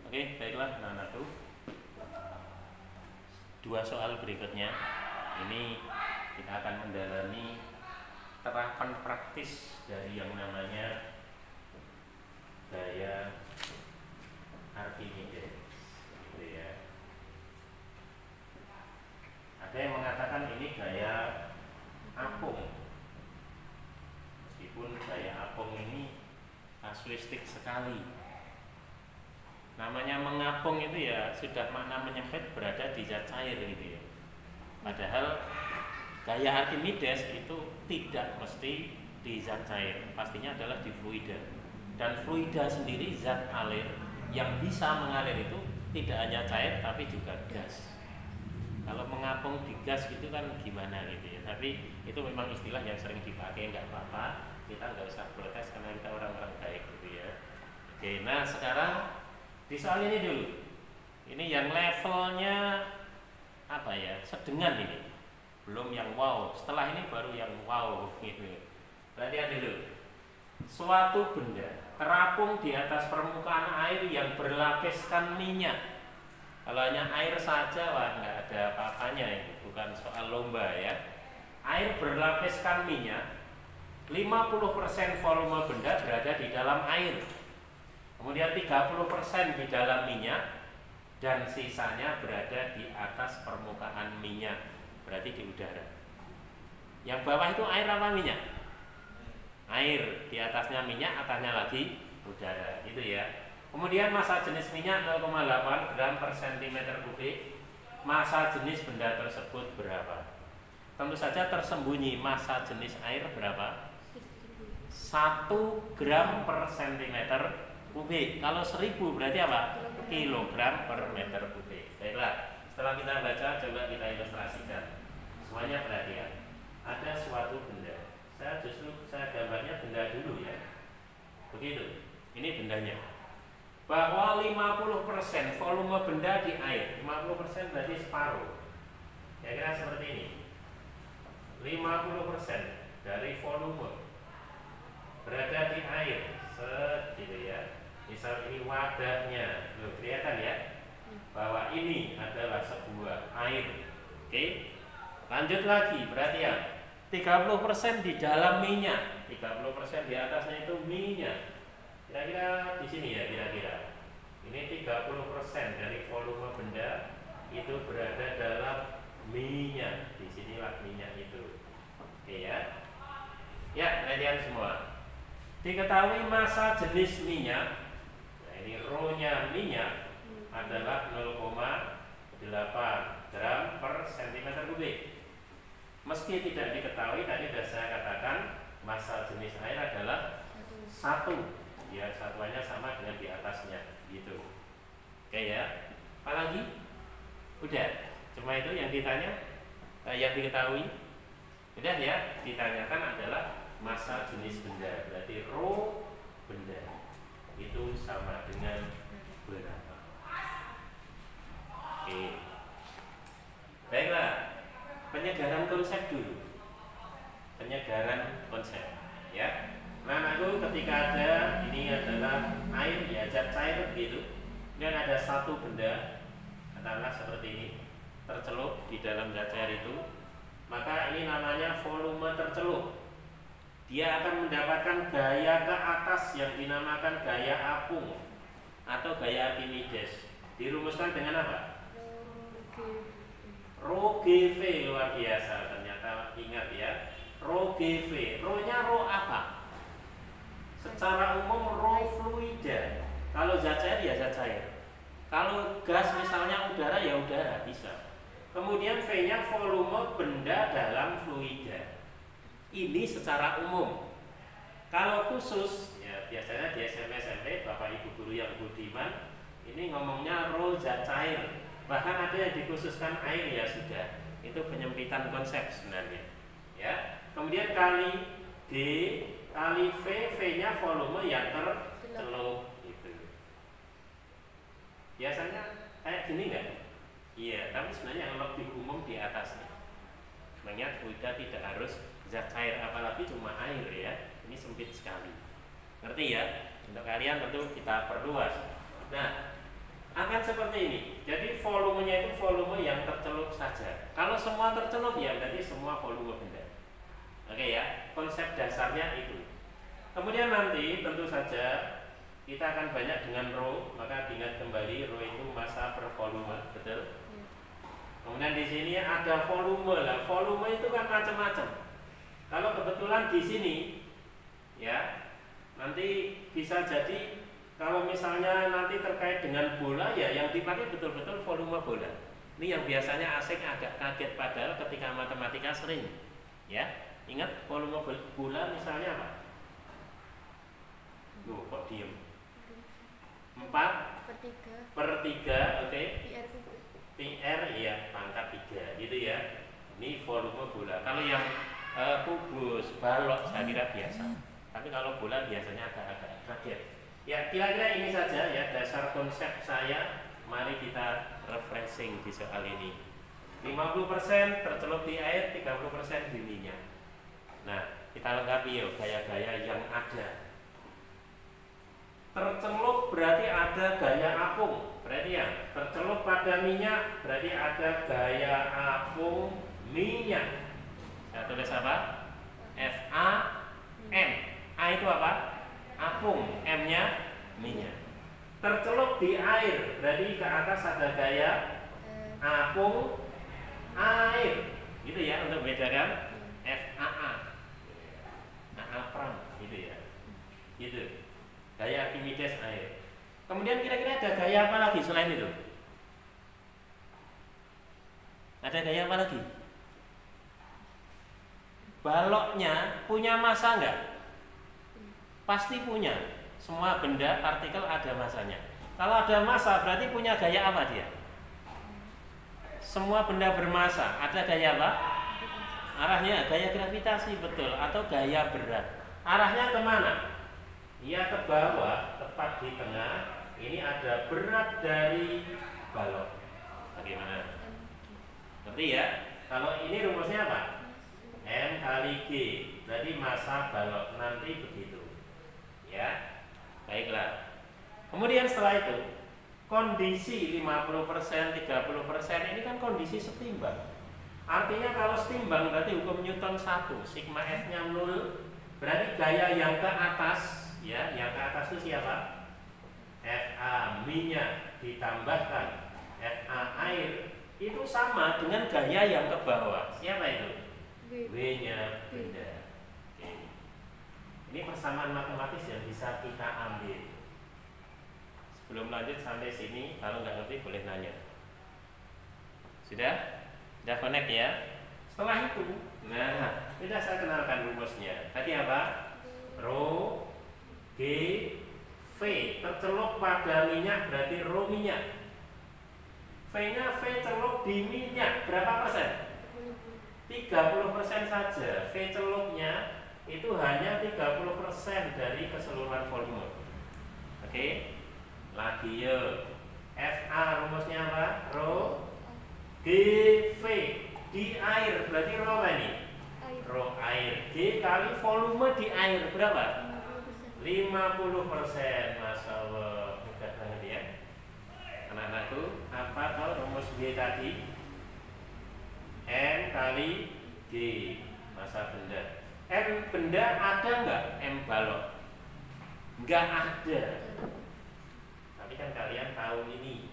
Oke, baiklah anak-anakku. Dua soal berikutnya. Ini kita akan mendalami terapan praktis dari yang namanya gaya Archimedes, gitu ya. Ada yang mengatakan ini gaya apung. Meskipun gaya apung ini kasuistik sekali. Namanya mengapung itu ya sudah makna menyempit berada di zat cair gitu ya. Padahal gaya Archimedes itu tidak mesti di zat cair, pastinya adalah di fluida. Dan fluida sendiri zat alir yang bisa mengalir itu tidak hanya cair tapi juga gas. Kalau mengapung di gas gitu kan gimana gitu ya. Tapi itu memang istilah yang sering dipakai, nggak apa-apa. Kita nggak usah protes karena kita orang-orang baik gitu ya. Oke, nah sekarang di soal ini dulu. Ini yang levelnya apa ya? Sedengan ini. Belum yang wow. Setelah ini baru yang wow gitu. Perhatian dulu. Suatu benda terapung di atas permukaan air yang berlapiskan minyak. Kalau hanya air saja wah nggak ada apa-apanya ini, bukan soal lomba ya. Air berlapiskan minyak. 50% volume benda berada di dalam air. Kemudian 30% di dalam minyak dan sisanya berada di atas permukaan minyak, berarti di udara. Yang bawah itu air apa minyak? Air, di atasnya minyak, atasnya lagi udara, gitu ya. Kemudian massa jenis minyak 0,8 gram per cm kubik. Massa jenis benda tersebut berapa? Tentu saja tersembunyi massa jenis air berapa? 1 gram per cm kubik. Kalau 1000 berarti apa? Kilogram per meter kubik. Baiklah, setelah kita baca coba kita ilustrasikan. Semuanya perhatian. Ada suatu benda. Saya gambarnya benda dulu ya. Begitu. Ini bendanya. Bahwa 50% volume benda di air. 50% berarti separuh. Kira-kira seperti ini. 50% dari volume berada di air. Gitu ya. Misal ini wadahnya, loh, kelihatan ya bahwa ini adalah sebuah air. Oke, lanjut lagi, perhatian 30% di dalam minyak, 30% di atasnya itu minyak. Kira-kira di sini ya, kira-kira ini 30% dari volume benda itu berada dalam minyak. Disinilah minyak itu. Oke ya. Ya, perhatian semua. Diketahui massa jenis minyak. Ini rho-nya minyak adalah 0,8 gram per cm kubik. Meski tidak diketahui, tadi sudah saya katakan massa jenis air adalah 1. Ya, satuannya sama dengan di atasnya gitu. Oke ya. Apalagi? Udah. Cuma itu yang ditanya, yang diketahui. Udah ya, ditanyakan adalah massa jenis benda. Berarti rho benda itu sama dengan berapa? Oke. Baiklah, penyegaran konsep dulu. Penyegaran konsep, ya. Nah, aku ketika ada ini adalah air, ya zat cair gitu. Dan ada satu benda, katakanlah seperti ini, tercelup di dalam zat cair itu, maka ini namanya volume tercelup. Dia akan mendapatkan gaya ke atas yang dinamakan gaya apung atau gaya Archimedes. Dirumuskan dengan apa? Rho GV. Luar biasa, ternyata ingat ya. Rho GV. Rho-nya rho apa? Secara umum rho fluida. Kalau zat cair ya zat cair. Kalau gas misalnya udara ya udara, bisa. Kemudian V-nya volume benda dalam fluida. Ini secara umum. Kalau khusus, ya biasanya di SMP Bapak Ibu guru yang budiman ini ngomongnya rho zat cair. Bahkan ada yang dikhususkan air ya sudah. Itu penyempitan konsep sebenarnya. Ya. Kemudian kali D kali V, V-nya volume yang tercelup gitu. Biasanya kayak gini enggak? Iya, tapi sebenarnya yang lebih umum di atasnya. Mengingat fluida tidak harus zat cair, apalagi cuma air ya. Ini sempit sekali. Ngerti ya? Untuk kalian tentu kita perluas. Nah, Akan seperti ini. Jadi volumenya itu volume yang tercelup saja. Kalau semua tercelup ya berarti semua volume benda. Oke ya, konsep dasarnya itu. Kemudian nanti tentu saja kita akan banyak dengan rho, maka ingat kembali rho itu massa per volume, betul? Kemudian di sini ada volume lah. Volume itu kan macam-macam. Kalau kebetulan di sini ya, nanti bisa jadi kalau misalnya nanti terkait dengan bola ya yang dipakai betul-betul volume bola. Ini yang biasanya asing agak kaget padahal ketika matematika sering. Ya, ingat volume bola misalnya apa? Loh, kok diem? 4/3, oke? PR ya pangkat 3 gitu ya. Ini volume bola. Kalau yang kubus, balok saya kira biasa. Tapi kalau bola biasanya agak-agak kaget. Ya kira-kira ini saja ya dasar konsep saya. Mari kita refreshing di soal ini. 50% tercelup di air, 30% di minyak. Nah, kita lengkapi yuk gaya-gaya yang ada. Tercelup berarti ada gaya apung. Berarti ya, tercelup pada minyak berarti ada gaya apung minyak. Saya tulis apa? FAM. A itu apa? Apung, M-nya minyak. Tercelup di air, berarti ke atas ada gaya apung air. Gitu ya untuk bedakan FAA. Apram gitu ya. Gitu. Gaya Archimedes air. Kemudian kira-kira ada gaya apa lagi selain itu? Ada gaya apa lagi? Baloknya punya massa enggak? Pasti punya. Semua benda partikel ada massanya. Kalau ada massa berarti punya gaya apa dia? Semua benda bermassa ada gaya apa? Arahnya gaya gravitasi, betul, atau gaya berat. Arahnya kemana? Ia ke bawah, tepat di tengah. Ini ada berat dari balok. Bagaimana? Ngerti ya? Kalau ini rumusnya apa? M kali G. Berarti massa balok nanti begitu. Ya. Baiklah. Kemudian setelah itu kondisi 50%, 30% ini kan kondisi setimbang. Artinya kalau setimbang berarti hukum Newton 1, sigma F-nya 0. Berarti gaya yang ke atas, ya, yang ke atas itu siapa? FA minyak ditambahkan FA air itu sama dengan gaya yang ke bawah. Siapa itu? W-nya benda. Oke. Ini persamaan matematis yang bisa kita ambil. Sebelum lanjut sampai sini, kalau nggak ngerti boleh nanya. Sudah? Sudah connect ya? Setelah itu, nah, sudah saya kenalkan rumusnya. Tadi apa? Rho G V tercelup pada minyak berarti rho minyak. V-nya V celup di minyak berapa persen? 30% saja. V celupnya itu hanya 30% dari keseluruhan volume. Oke. Lagi yuk. FA rumusnya apa? Rho GV di air berarti rho apa ini? Rho air. G kali volume di air berapa? 50%. Masya Allah, mudah banget ya. Anak-anakku, apa tahu rumus G tadi? M kali G, massa benda. M benda ada nggak? M balok? Nggak ada. Tapi kan kalian tahu ini.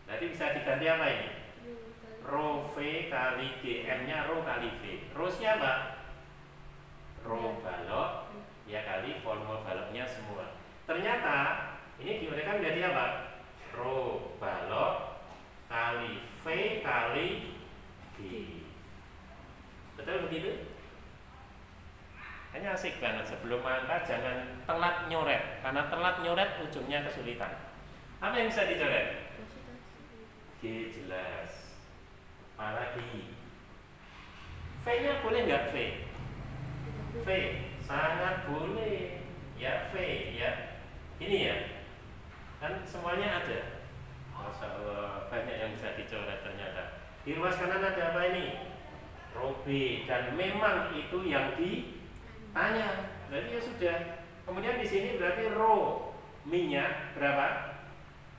Nanti bisa diganti apa ini? Rho V kali G. M-nya rho kali V. Rho siapa? Rho balok ya kali volume baloknya semua. Ternyata ini diuraikan menjadi apa? Rho balok kali V kali G. Betul begitu? Hanya asik banget. Sebelum angka jangan telat nyoret, karena telat nyoret ujungnya kesulitan. Apa yang bisa dicoret? G jelas. Apalagi V-nya boleh nggak V? V sangat boleh. Ya V ya. Ini ya. Kan semuanya ada. Masya Allah, banyak yang bisa dicoret ternyata. Di ruas kanan ada apa ini? Rho B. Dan memang itu yang ditanya. Berarti ya sudah. Kemudian di sini berarti rho minyak berapa?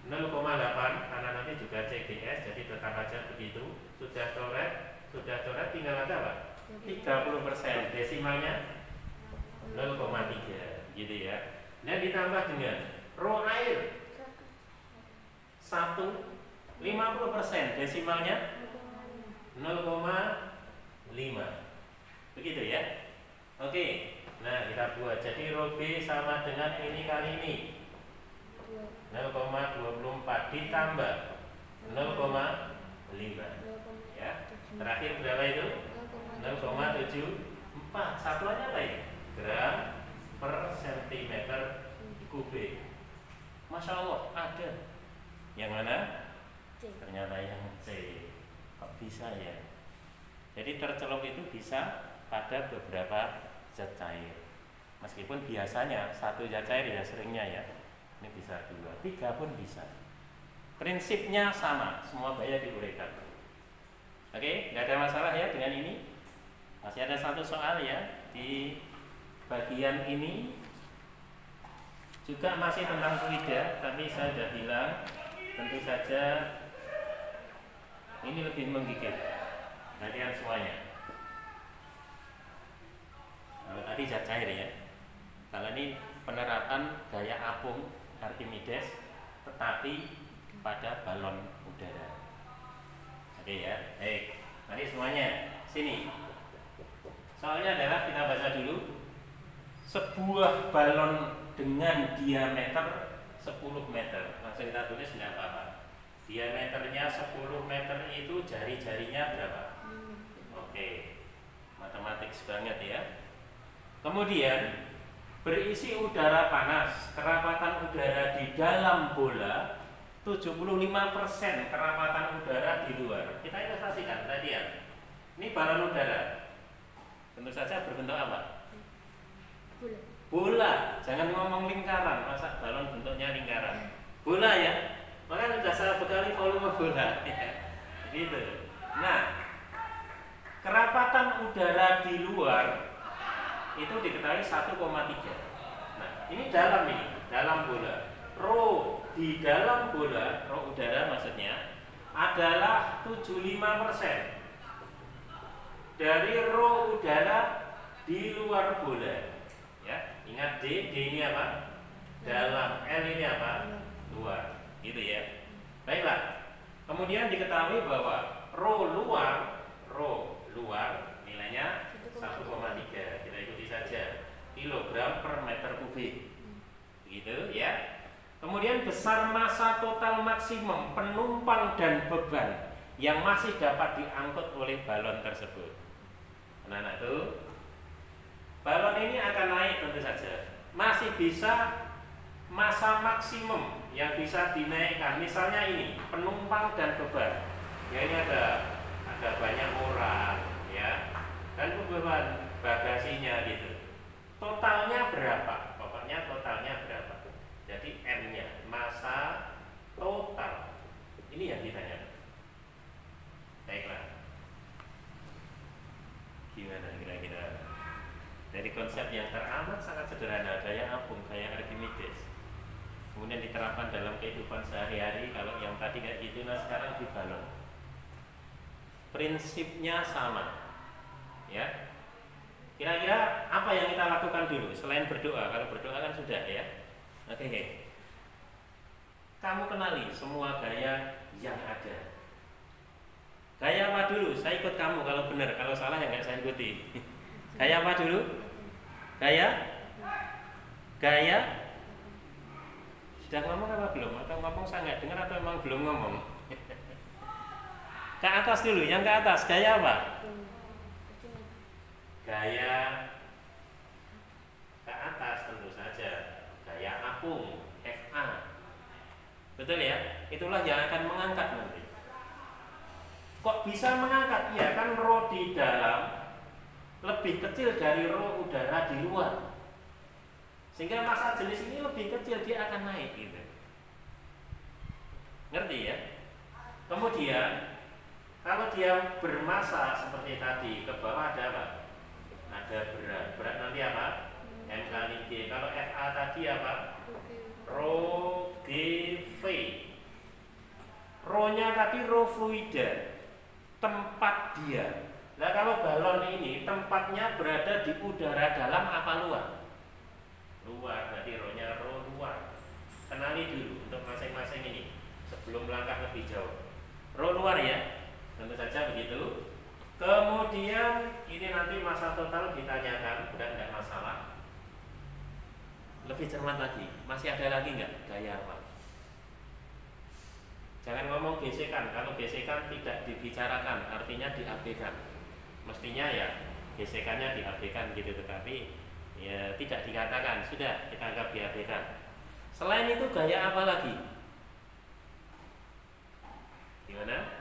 0,8 karena nanti juga CGS, jadi tetap aja begitu. Sudah coret tinggal ada apa? 30%, desimalnya 0,3 gitu ya. Dan ditambah dengan rho air 50%, desimalnya 0,5. Begitu ya. Oke. Nah, kita buat. Jadi rho B sama dengan ini kali ini 0,24 ditambah 0,5 ya. Terakhir berapa itu? 0,74. Satuannya apa ini? Gram per sentimeter kubik. Masya Allah, ada. Yang mana? Ternyata yang C. Kok bisa ya? Jadi tercelup itu bisa pada beberapa zat cair. Meskipun biasanya satu zat cair ya seringnya ya. Ini bisa 2, 3 pun bisa. Prinsipnya sama, semua baya diuraikan. Oke, nggak ada masalah ya dengan ini. Masih ada satu soal ya di bagian ini juga masih tentang fluida, tapi saya sudah bilang tentu saja ini lebih menggigit. Perhatian semuanya. Kalau tadi zat cair ya, kalau ini penerapan gaya apung Archimedes, tetapi pada balon udara. Oke ya, baik. Mari semuanya sini. Soalnya adalah kita baca dulu. Sebuah balon dengan diameter 10 meter. Langsung kita tulis nggak apa-apa. Diameternya 10 meter itu jari-jarinya berapa? Oke, matematik banget ya. Kemudian berisi udara panas, kerapatan udara di dalam bola 75% kerapatan udara di luar. Kita ilustrasikan tadi ya. Ini balon udara. Tentu saja berbentuk apa? Bola. Jangan ngomong lingkaran, masa balon bentuknya lingkaran. Bola ya. Maka sudah saya bekali volume bola. Gitu. Nah, kerapatan udara di luar itu diketahui 1,3. Nah, ini dalam bola. Rho di dalam bola, rho udara maksudnya adalah 75% dari rho udara di luar bola. Ya, ingat D ini apa? Dalam, L ini apa? Luar. Gitu ya. Baiklah. Kemudian diketahui bahwa rho luar nilainya 1,3. Kita ikuti saja. Kilogram per meter kubik. Begitu ya. Kemudian besar massa total maksimum penumpang dan beban yang masih dapat diangkut oleh balon tersebut. Anak-anak itu, balon ini akan naik tentu saja. Masih bisa massa maksimum yang bisa dinaikkan. Misalnya ini penumpang dan beban. Ya ini ada banyak orang ya. Dan beban bagasinya gitu. Totalnya berapa? Pokoknya totalnya berapa? Jadi M-nya massa total. Ini yang ditanya. Baiklah. Gimana kira-kira? Dari konsep yang teramat sangat sederhana, gaya apung, gaya Archimedes. Kemudian diterapkan dalam kehidupan sehari-hari. Kalau yang tadi kayak gitu, nah sekarang di balon. Prinsipnya sama. Ya. Kira-kira apa yang kita lakukan dulu selain berdoa? Kalau berdoa kan sudah ya. Oke. Kamu kenali semua gaya yang ada. Gaya apa dulu? Saya ikut kamu kalau benar, kalau salah ya nggak saya ikuti. Gaya apa dulu? Gaya sudah ngomong apa belum? Atau ngomong saya nggak dengar atau memang belum ngomong? Ke atas dulu, yang ke atas. Gaya apa? Gaya ke atas tentu saja. Gaya apung, FA. Betul ya? Itulah yang akan mengangkat nanti. Kok bisa mengangkat? Ya kan rho di dalam lebih kecil dari rho udara di luar. Sehingga massa jenis ini lebih kecil, dia akan naik gitu. Ngerti ya? Kemudian kalau dia bermassa seperti tadi, ke bawah ada apa? Ada berat. Berat nanti apa? M kali G. Kalau FA tadi apa? Rho G V. Rho-nya tadi rho fluida, tempat dia. Nah kalau balon ini tempatnya berada di udara dalam apa luar? Luar, berarti rho-nya rho luar. Kenali dulu untuk masing-masing ini sebelum melangkah lebih jauh. Rho luar ya, tentu saja begitu. Kemudian ini nanti massa total ditanyakan, udah enggak masalah. Lebih cermat lagi, masih ada lagi enggak gaya apa? Jangan ngomong gesekan, kalau gesekan tidak dibicarakan, artinya diabaikan. Mestinya ya gesekannya diabaikan gitu, tetapi ya tidak dikatakan, sudah kita anggap diabaikan. Selain itu gaya apa lagi? Gimana?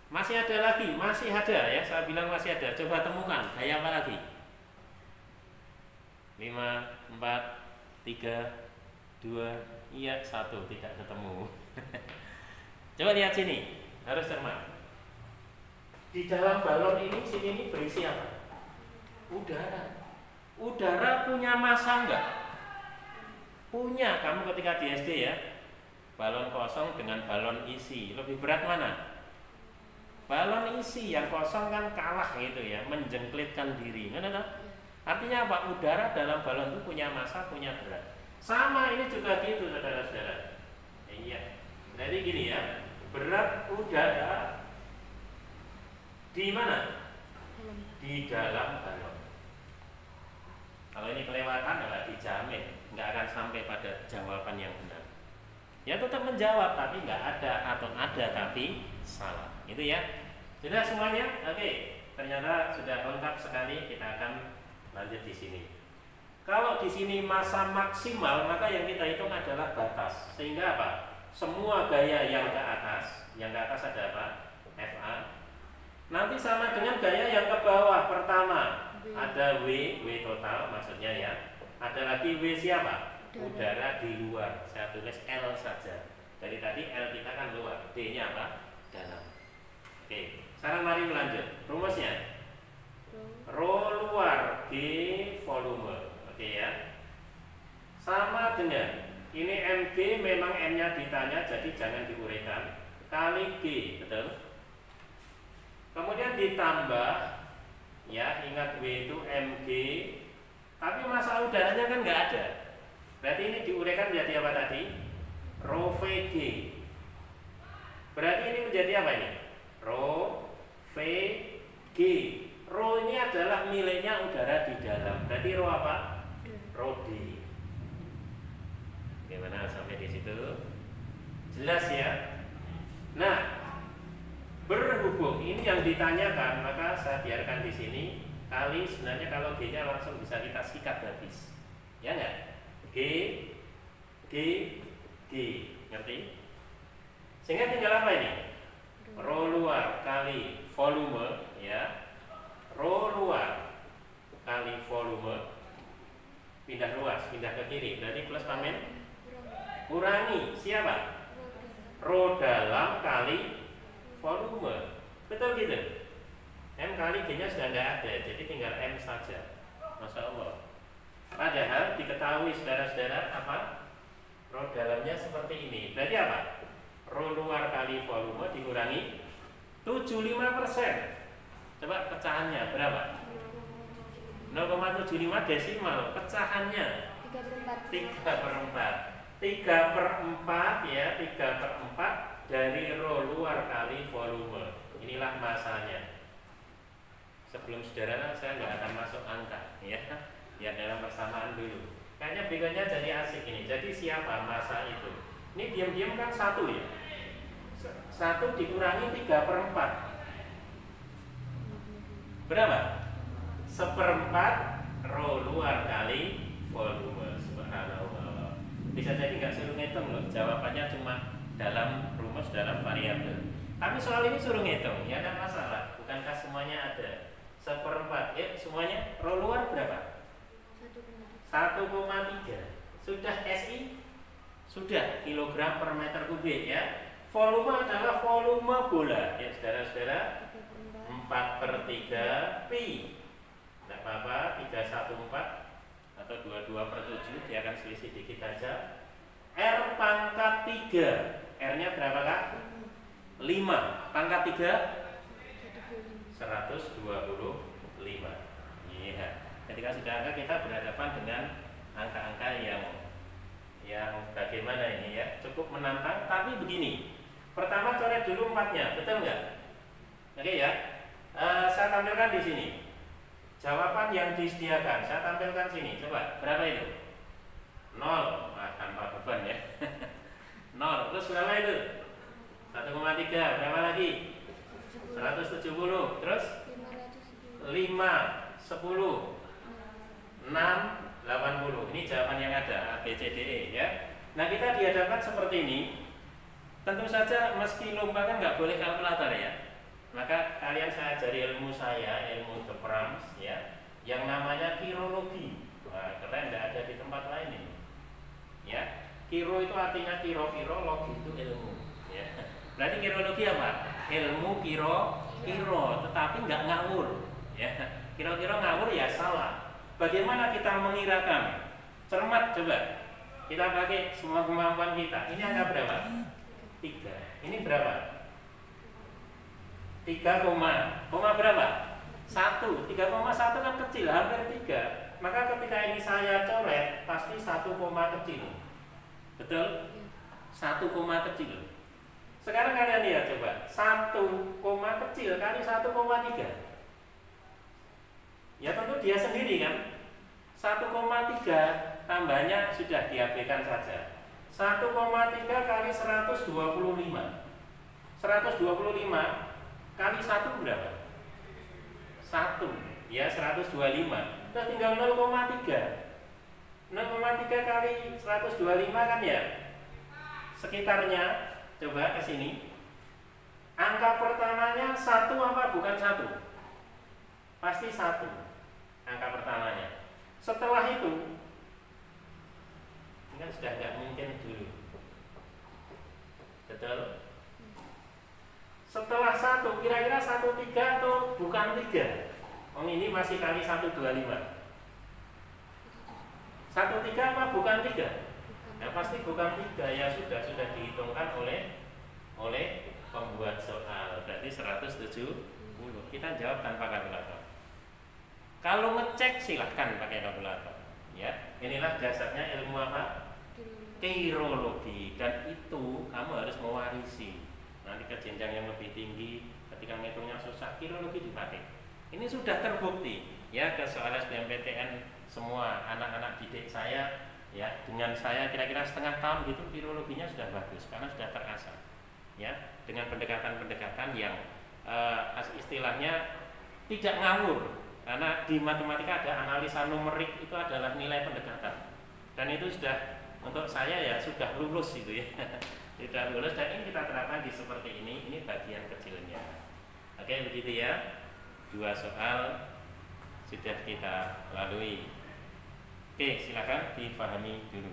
Masih ada lagi, masih ada ya, saya bilang masih ada. Coba temukan gaya apa lagi? 5, 4, 3, 2, iya 1, tidak ketemu. Coba lihat sini, harus cermat. Di dalam balon ini, sini ini berisi apa? Udara. Udara punya massa enggak? Punya. Kamu ketika di SD ya, balon kosong dengan balon isi, lebih berat mana? Balon isi yang kosong kan kalah gitu ya, menjengklitkan diri. Artinya apa? Udara dalam balon itu punya massa, punya berat. Sama ini juga gitu saudara-saudara. Iya. Jadi gini ya, berat udara di mana? Di dalam balon. Kalau ini kelewatan adalah dijamin nggak akan sampai pada jawaban yang benar. Ya tetap menjawab tapi nggak ada, atau ada tapi salah. Itu ya. Sudah semuanya? Oke. Ternyata sudah lengkap sekali. Kita akan lanjut di sini. Kalau di sini massa maksimal, maka yang kita hitung adalah batas. Sehingga apa? Semua gaya yang ke atas ada apa? FA. Nanti sama dengan gaya yang ke bawah. Pertama ada W total maksudnya ya. Ada lagi W siapa? Udara di luar. Saya tulis L saja. Dari tadi L kita kan luar, D-nya apa? Dalam. Oke, sekarang mari melanjut. Rumusnya rho luar G volume. Oke ya. Sama dengan ini MG, memang M-nya ditanya, jadi jangan diuraikan. Kali G, betul? Kemudian ditambah, ya ingat W itu MG, tapi massa udaranya kan nggak ada. Berarti ini diuraikan menjadi apa tadi? Rho VG. Berarti ini menjadi apa ini? Rho VG. Rho ini adalah miliknya udara di dalam. Berarti rho apa? Rho D. Bagaimana sampai di situ? Jelas ya? Nah, berhubung ini yang ditanyakan, maka saya biarkan di sini. Kali sebenarnya kalau G-nya langsung bisa kita sikat habis. Ya enggak? G, G, G. Ngerti? Sehingga tinggal apa ini? Rho luar kali volume, ya. Rho luar kali volume. Pindah luas, pindah ke kiri. Berarti plus pamen? Kurangi siapa? Rho dalam kali volume. Betul gitu? M kali G-nya sudah tidak ada, jadi tinggal M saja. Masya Allah. Padahal diketahui saudara-saudara apa? Rho dalamnya seperti ini. Berarti apa? Rho luar kali volume dikurangi 75%. Coba pecahannya berapa? 0,75 desimal. Pecahannya 3/4. 3/4 ya, 3/4 dari rho luar kali volume. Inilah masanya. Sebelum saudara, saya nggak akan masuk angka ya. Ya dalam persamaan dulu. Kayaknya bingung jadi asik ini. Jadi siapa massa itu? Ini diam-diam kan 1 ya. 1 dikurangi 3/4. Berapa? 1/4 rho luar kali volume. Subhanallah. Bisa jadi nggak suruh ngitung loh. Jawabannya cuma dalam rumus, dalam variabel. Tapi soal ini suruh ngitung, ya ada masalah. Bukankah semuanya ada? 1/4 ya, semuanya rho luar berapa? 1,3. Sudah SI? Sudah, kilogram per meter kubik ya. Volume adalah volume bola ya saudara-saudara. 4/3 pi. Tidak apa-apa, 314 atau 22/7, dia akan selisih dikit aja. R pangkat 3. R-nya berapa kak? Pangkat 3 125. Iya. Ketika sudah angka, kita berhadapan dengan angka-angka yang bagaimana ini ya, cukup menantang. Tapi begini, pertama coret dulu 4-nya, betul nggak? Oke ya. Saya tampilkan di sini jawaban yang disediakan. Saya tampilkan sini. Coba berapa itu? 0. Tanpa beban ya. 0. Terus berapa itu? 1,3. Berapa lagi? 170. Terus 5, 10, 6, 80. Ini jawaban yang ada, A, B, C, D, E ya. Nah, kita dihadapkan seperti ini. Tentu saja meski lomba kan nggak boleh kalkulator ya. Maka kalian saya ajari ilmu saya, ilmu The Prams ya, yang namanya kirologi. Nah, kalian tidak ada di tempat lain ini. Ya, kiro itu artinya kiro-kiro, logi itu ilmu. Ya. Berarti kirologi apa? Ilmu kiro, tetapi nggak ngawur. Ya, kira-kira ngawur ya salah. Bagaimana kita mengirakan? Cermat coba. Kita pakai semua kemampuan kita. Ini angka berapa? 3. Ini berapa? 3, koma berapa? 1. 3,1 kan kecil, hampir 3. Maka ketika ini saya coret, pasti 1 koma kecil. Betul? 1 koma kecil. Sekarang kalian lihat coba, 1 koma kecil kali 1,3. Ya tentu dia sendiri kan. 1,3 tambahnya sudah diabaikan saja. 1,3 kali 125. 125 kali 1 berapa? 1. Ya 125. Terus tinggal 0,3. 0,3 kali 125 kan ya? Sekitarnya coba ke sini. Angka pertamanya 1 apa bukan 1? Pasti 1. Angka pertamanya. Setelah itu ini kan sudah nggak mungkin dulu. Betul? Setelah 1 kira-kira 1,3 atau bukan 3? Oh ini masih kali 125. 1,3 apa bukan 3? Ya pasti bukan 3. Ya sudah dihitungkan oleh pembuat soal. Berarti 170. Kita jawab tanpa kalkulator. Kalau ngecek silahkan pakai kalkulator. Ya, inilah dasarnya ilmu apa? Kirologi. Dan itu kamu harus mewarisi. Nanti ke jenjang yang lebih tinggi, ketika ngitungnya susah, kirologi dipakai. Ini sudah terbukti. Ya, ke soal SBMPTN semua anak-anak didik saya, ya dengan saya kira-kira setengah tahun gitu, kirologinya sudah bagus karena sudah terasah. Ya, dengan pendekatan-pendekatan yang istilahnya tidak ngawur. Karena di matematika ada analisa numerik, itu adalah nilai pendekatan. Dan itu sudah untuk saya ya sudah lulus itu ya. Sudah lulus dan ini kita terapkan di seperti ini bagian kecilnya. Oke, begitu ya. 2 soal sudah kita lalui. Oke, silakan dipahami dulu.